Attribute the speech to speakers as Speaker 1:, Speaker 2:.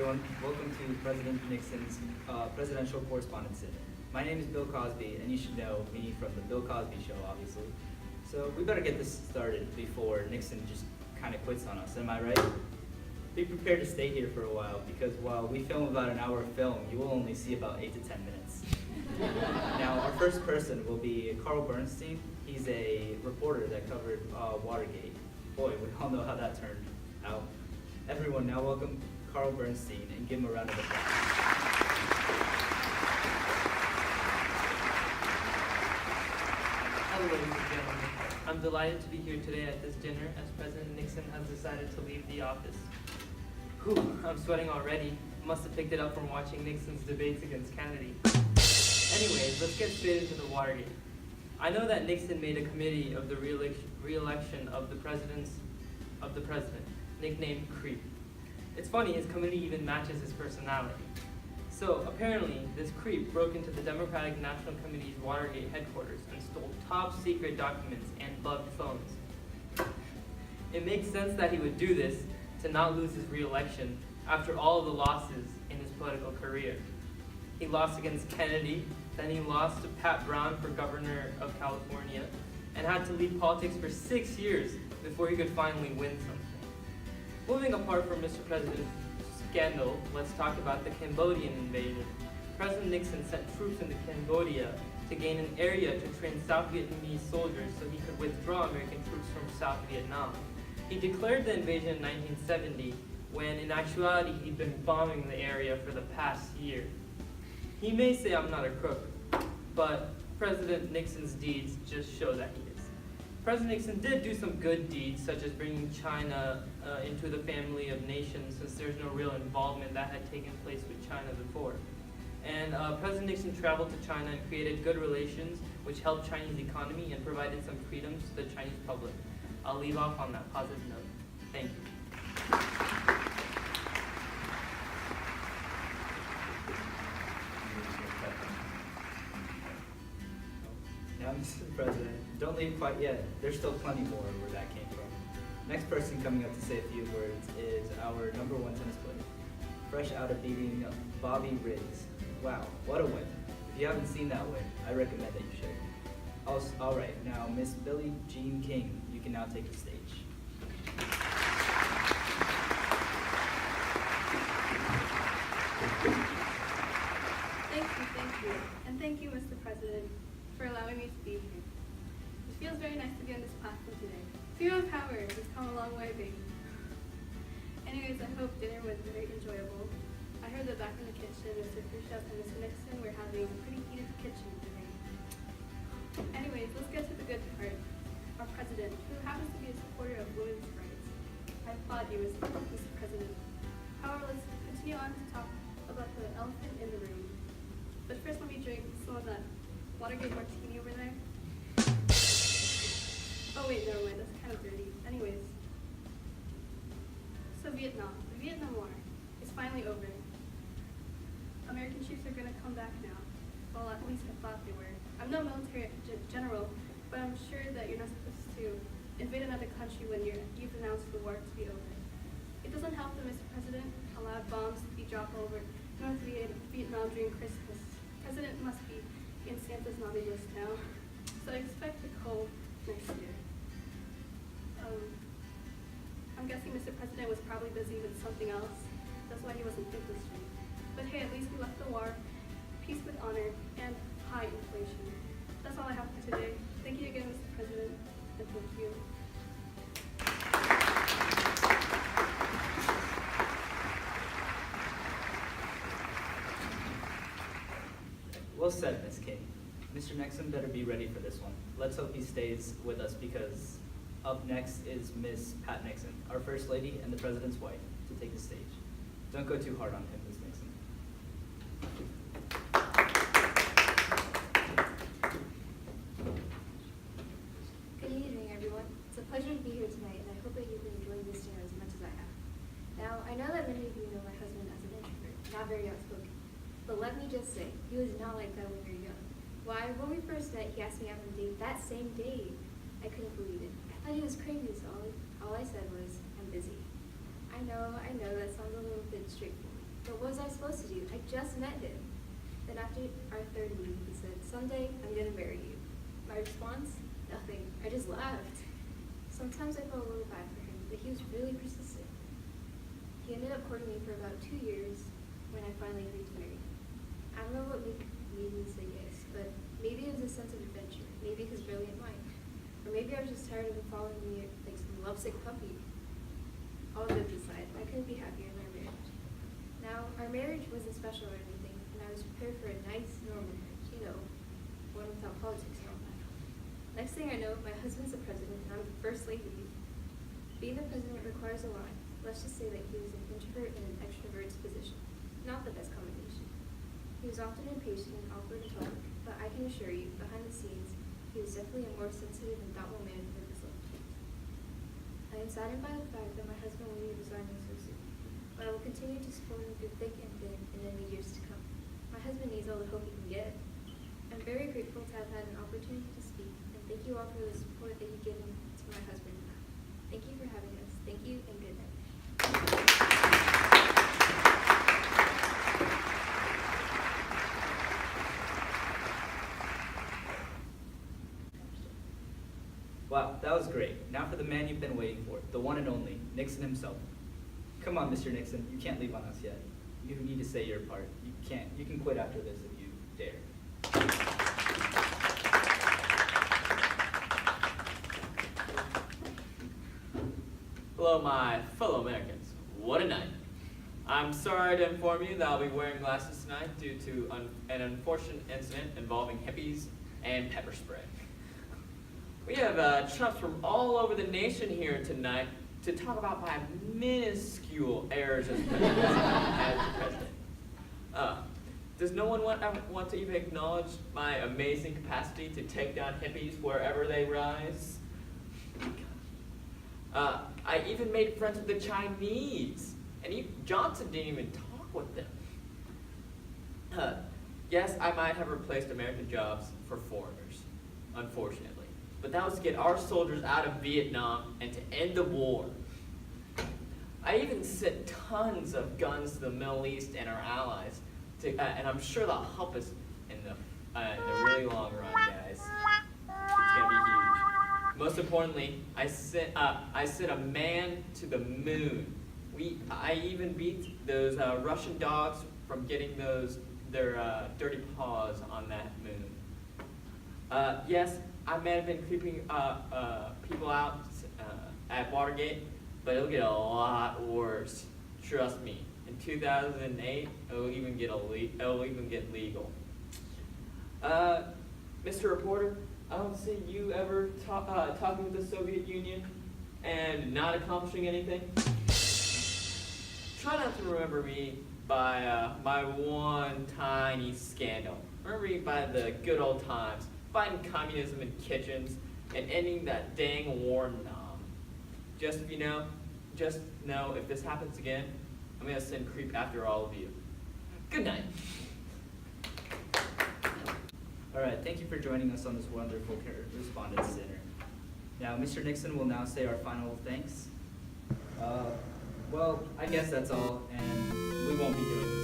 Speaker 1: everyone. Welcome to President Nixon's presidential correspondence dinner. My name is Bill Cosby, and you should know me from the Bill Cosby Show, obviously. So we better get this started before Nixon just kind of quits on us, am I right? Be prepared to stay here for a while, because while we film about an hour of film, you will only see about 8 to 10 minutes. Now, our first person will be Carl Bernstein. He's a reporter that covered Watergate. Boy, we all know how that turned out. Everyone, now welcome Carl Bernstein and give him a round of applause.
Speaker 2: Hello, ladies and gentlemen. I'm delighted to be here today at this dinner as President Nixon has decided to leave the office. Whew, I'm sweating already. Must have picked it up from watching Nixon's debates against Kennedy. Anyways, let's get straight into the Watergate. I know that Nixon made a committee of the re-election of the president, nicknamed Creep. It's funny, his committee even matches his personality. So apparently, this creep broke into the Democratic National Committee's Watergate headquarters and stole top secret documents and bugged phones. It makes sense that he would do this to not lose his re-election after all of the losses in his political career. He lost against Kennedy, then he lost to Pat Brown for governor of California, and had to leave politics for 6 years before he could finally win something. Moving apart from Mr. President's scandal, let's talk about the Cambodian invasion. President Nixon sent troops into Cambodia to gain an area to train South Vietnamese soldiers so he could withdraw American troops from South Vietnam. He declared the invasion in 1970, when in actuality he'd been bombing the area for the past year. He may say I'm not a crook, but President Nixon's deeds just show that he is. President Nixon did do some good deeds, such as bringing China into the family of nations, since there's no real involvement that had taken place with China before. And President Nixon traveled to China and created good relations, which helped Chinese economy and provided some freedoms to the Chinese public. I'll leave off on that positive note. Thank you.
Speaker 1: Now, Mr. President, don't leave quite yet. There's still plenty more where that came from. Next person coming up to say a few words is our #1 tennis player, fresh out of beating Bobby Riggs. Wow, what a win. If you haven't seen that win, I recommend that you should. All right, now Miss Billie Jean King, you can now take the stage.
Speaker 3: Thank you. And thank you, Mr. President, for allowing me to be here. It feels very nice to be on this platform today. Zero power has come a long way, baby. Anyways, I hope dinner was very enjoyable. I heard that back in the kitchen, Mr. Khrushchev and Mr. Nixon were having a pretty heated kitchen debate. Anyways, let's get to the good part. Our president, who happens to be a supporter of women's rights. I applaud you, Mr. President. However, let's continue on to talk about the elephant in the room. But first, let me drink some of that Watergate martini over there. Oh wait, never mind, that's kind of dirty. Anyways, so Vietnam, the Vietnam War is finally over. American troops are going to come back now. Well, at least I thought they were. I'm no military general, but I'm sure that you're not supposed to invade another country when you've announced the war to be over. It doesn't help that Mr. President allowed bombs to be dropped over North Vietnam during Christmas. President must be in Santa's naughty list now, so I expect a cold next year. I'm guessing Mr. President was probably busy with something else. That's why he wasn't thinking straight. But hey, at least we left the war, peace with honor, and high inflation. That's all I have for today. Thank you again, Mr. President, and thank you.
Speaker 1: Well said, Miss King. Mr. Nixon better be ready for this one. Let's hope he stays with us, because up next is Miss Pat Nixon, our First Lady and the President's wife, to take the stage. Don't go too hard on him, Miss Nixon.
Speaker 4: Good evening, everyone. It's a pleasure to be here tonight, and I hope that you've been enjoying this dinner as much as I have. Now, I know that many of you know my husband as an introvert, not very outspoken. But let me just say, he was not like that when we were young. Why, when we first met, he asked me out on a date that same day. I couldn't believe it. I thought he was crazy, so all I said was, I'm busy. I know, that sounds a little bit straightforward. But what was I supposed to do? I just met him. Then after our third meeting, he said, "Someday I'm gonna marry you." My response? Nothing. I just laughed. Sometimes I felt a little bad for him, but he was really persistent. He ended up courting me for about 2 years when I finally agreed to marry him. I don't know what made me say yes, but maybe it was a sense of adventure, maybe his brilliant mind, or maybe I was just tired of him following me like some lovesick puppy. All jokes aside, I couldn't be happier in our marriage. Now, our marriage wasn't special or anything, and I was prepared for a nice, normal marriage, one without politics and all that. Next thing I know, my husband's the president, and I'm the first lady. Being the president requires a lot. Let's just say that he was an introvert in an extrovert's position. Not the best combination. He was often impatient and awkward in public, but I can assure you, behind the scenes, he was definitely a more sensitive and thoughtful man than his love. I am saddened by the fact that my husband will be resigning so soon, but I will continue to support him through thick and thin and in the years to come. My husband needs all the hope he can get. I'm very grateful to have had an opportunity to speak, and thank you all for the support that you've given to my husband and I. Thank you for having us. Thank you, and good night.
Speaker 1: Wow, that was great. Now for the man you've been waiting for, the one and only, Nixon himself. Come on, Mr. Nixon, you can't leave on us yet. You need to say your part. You can quit after this if you dare.
Speaker 5: Hello, my fellow Americans. What a night. I'm sorry to inform you that I'll be wearing glasses tonight due to an unfortunate incident involving hippies and pepper spray. We have chumps from all over the nation here tonight to talk about my minuscule errors as president. Does no one want to even acknowledge my amazing capacity to take down hippies wherever they rise? I even made friends with the Chinese, and Johnson didn't even talk with them. Yes, I might have replaced American jobs for foreigners, unfortunately. But that was to get our soldiers out of Vietnam and to end the war. I even sent tons of guns to the Middle East and our allies, and I'm sure that'll help us in the really long run, guys. It's gonna be huge. Most importantly, I sent a man to the moon. I even beat those Russian dogs from getting their dirty paws on that moon. Yes, I may have been creeping people out at Watergate, but it'll get a lot worse. Trust me. In 2008, it'll even get legal. Mr. Reporter, I don't see you ever talking with the Soviet Union and not accomplishing anything. Try not to remember me by my one tiny scandal. Remember me by the good old times, fighting communism in kitchens and ending that dang war in Nam. Just know if this happens again, I'm gonna send creep after all of you. Good night.
Speaker 1: All right, thank you for joining us on this wonderful Correspondence Dinner. Now, Mr. Nixon will now say our final thanks. Well, I guess that's all, and we won't be doing this